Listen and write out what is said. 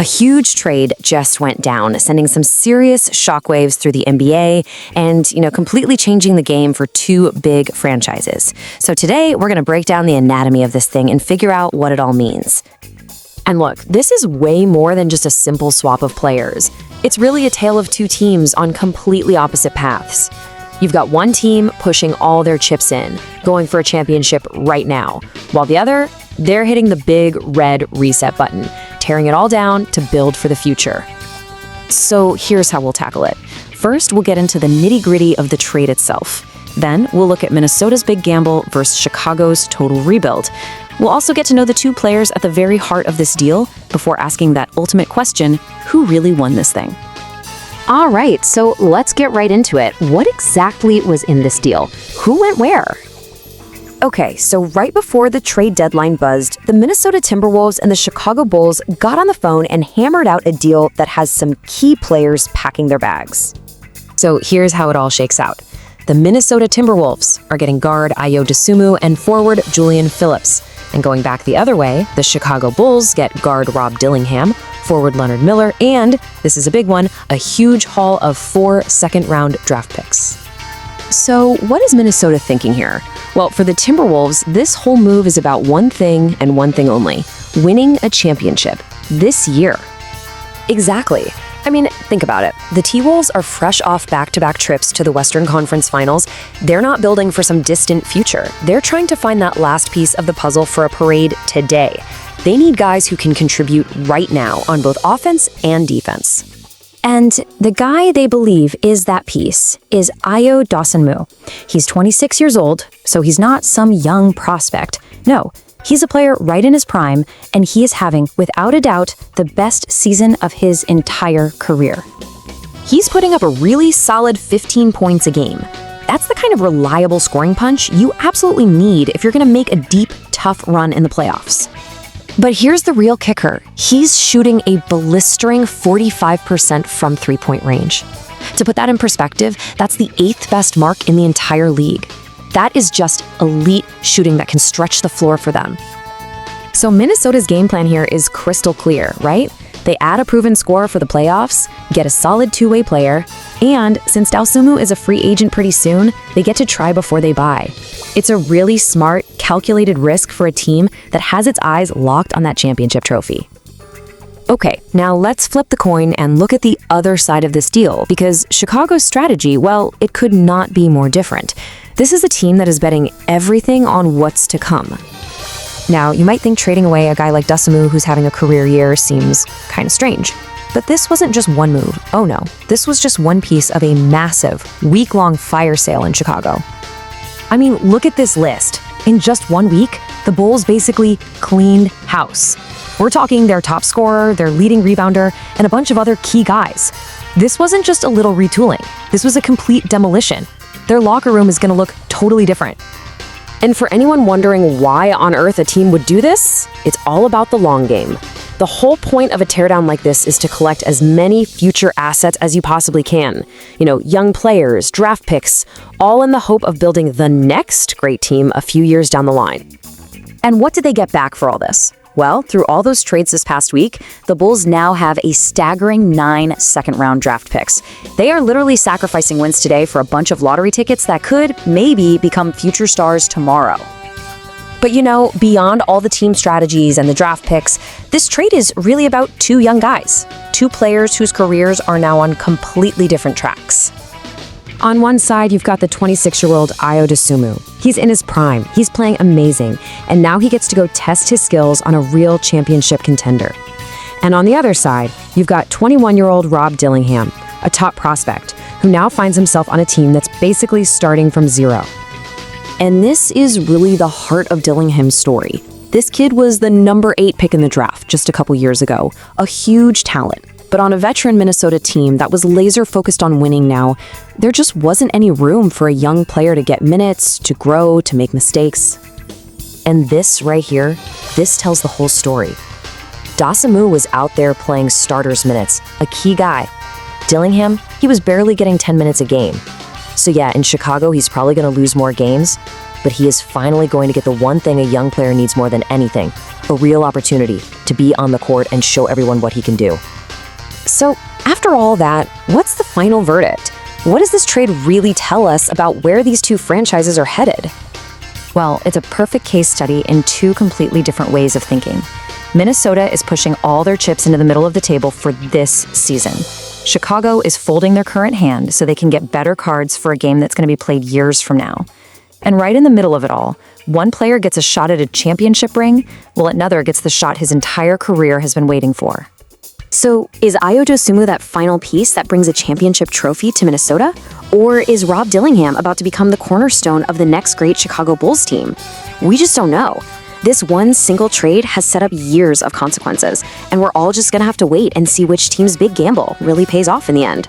A huge trade just went down, sending some serious shockwaves through the NBA and, completely changing the game for two big franchises. So today, we're going to break down the anatomy of this thing and figure out what it all means. And look, this is way more than just a simple swap of players. It's really a tale of two teams on completely opposite paths. You've got one team pushing all their chips in, going for a championship right now, while the other, they're hitting the big red reset button, tearing it all down to build for the future. So here's how we'll tackle it. First, we'll get into the nitty-gritty of the trade itself. Then, we'll look at Minnesota's big gamble versus Chicago's total rebuild. We'll also get to know the two players at the very heart of this deal before asking that ultimate question, who really won this thing? All right, so let's get right into it. What exactly was in this deal? Who went where? Okay, so right before the trade deadline buzzed, the Minnesota Timberwolves and the Chicago Bulls got on the phone and hammered out a deal that has some key players packing their bags. So here's how it all shakes out. The Minnesota Timberwolves are getting guard Ayo Dosunmu and forward Julian Phillips. And going back the other way, the Chicago Bulls get guard Dillingham, forward Leonard Miller, and, this is a big one, a huge haul of 4 second-round draft picks. So what is Minnesota thinking here? Well, for the Timberwolves, this whole move is about one thing and one thing only: winning a championship this year. Exactly. I mean, think about it. The T-Wolves are fresh off back-to-back trips to the Western Conference Finals. They're not building for some distant future. They're trying to find that last piece of the puzzle for a parade today. They need guys who can contribute right now on both offense and defense. And the guy they believe is that piece is Ayo Dosunmu. He's 26 years old, so he's not some young prospect. No, he's a player right in his prime, and he is having, without a doubt, the best season of his entire career. He's putting up a really solid 15 points a game. That's the kind of reliable scoring punch you absolutely need if you're going to make a deep, tough run in the playoffs. But here's the real kicker. He's shooting a blistering 45% from three-point range. To put that in perspective, that's the 8th best mark in the entire league. That is just elite shooting that can stretch the floor for them. So Minnesota's game plan here is crystal clear, right? They add a proven scorer for the playoffs, get a solid two-way player, and since Dosunmu is a free agent pretty soon, they get to try before they buy. It's a really smart, calculated risk for a team that has its eyes locked on that championship trophy. Okay, now let's flip the coin and look at the other side of this deal, because Chicago's strategy, well, it could not be more different. This is a team that is betting everything on what's to come. Now, you might think trading away a guy like Dosunmu who's having a career year seems kind of strange. But this wasn't just one move. Oh no, this was just one piece of a massive, week-long fire sale in Chicago. I mean, look at this list. In just 1 week, the Bulls basically cleaned house. We're talking their top scorer, their leading rebounder, and a bunch of other key guys. This wasn't just a little retooling. This was a complete demolition. Their locker room is going to look totally different. And for anyone wondering why on earth a team would do this, it's all about the long game. The whole point of a teardown like this is to collect as many future assets as you possibly can. Young players, draft picks, all in the hope of building the next great team a few years down the line. And what did they get back for all this? Well, through all those trades this past week, the Bulls now have a staggering 9 second-round draft picks. They are literally sacrificing wins today for a bunch of lottery tickets that could maybe become future stars tomorrow. But beyond all the team strategies and the draft picks, this trade is really about two young guys, two players whose careers are now on completely different tracks. On one side, you've got the 26-year-old Ayo Dosunmu. He's in his prime, he's playing amazing, and now he gets to go test his skills on a real championship contender. And on the other side, you've got 21-year-old Dillingham, a top prospect, who now finds himself on a team that's basically starting from zero. And this is really the heart of Dillingham's story. This kid was the number 8 pick in the draft just a couple years ago, a huge talent. But on a veteran Minnesota team that was laser-focused on winning now, there just wasn't any room for a young player to get minutes, to grow, to make mistakes. And this right here, this tells the whole story. Dosunmu was out there playing starters minutes, a key guy. Dillingham, he was barely getting 10 minutes a game. So yeah, in Chicago, he's probably going to lose more games, but he is finally going to get the one thing a young player needs more than anything, A real opportunity to be on the court and show everyone what he can do. So, after all that, what's the final verdict? What does this trade really tell us about where these two franchises are headed? Well, it's a perfect case study in two completely different ways of thinking. Minnesota is pushing all their chips into the middle of the table for this season. Chicago is folding their current hand so they can get better cards for a game that's going to be played years from now. And right in the middle of it all, one player gets a shot at a championship ring, while another gets the shot his entire career has been waiting for. So, is Ayo Dosunmu that final piece that brings a championship trophy to Minnesota? Or is Rob Dillingham about to become the cornerstone of the next great Chicago Bulls team? We just don't know. This one single trade has set up years of consequences, and we're all just gonna have to wait and see which team's big gamble really pays off in the end.